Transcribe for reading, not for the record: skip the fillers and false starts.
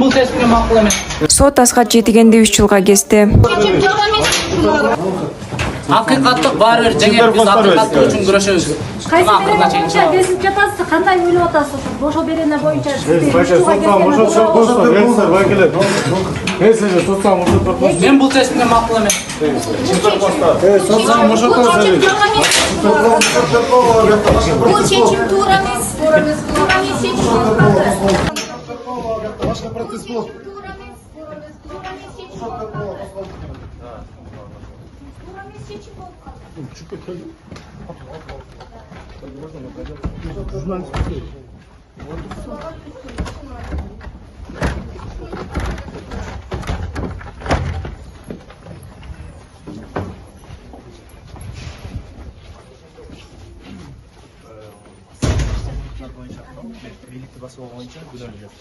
бул тескине макул эмес. Сот Асхат Жетигенди 3 жылга кести. Акыйкаттык баары бир жеңет, биз акыйкаттык үчүн күрөшөбүз. Кайсы боюнча кесип жатасыз, кандай ойлоп атасыз? Бошо берене боюнча Мен бул тескине макул эмес. бул чечим туура эмес. Туура эмес чечим. Башка процесс болот. Birlikte basma boyunca güzel olacak.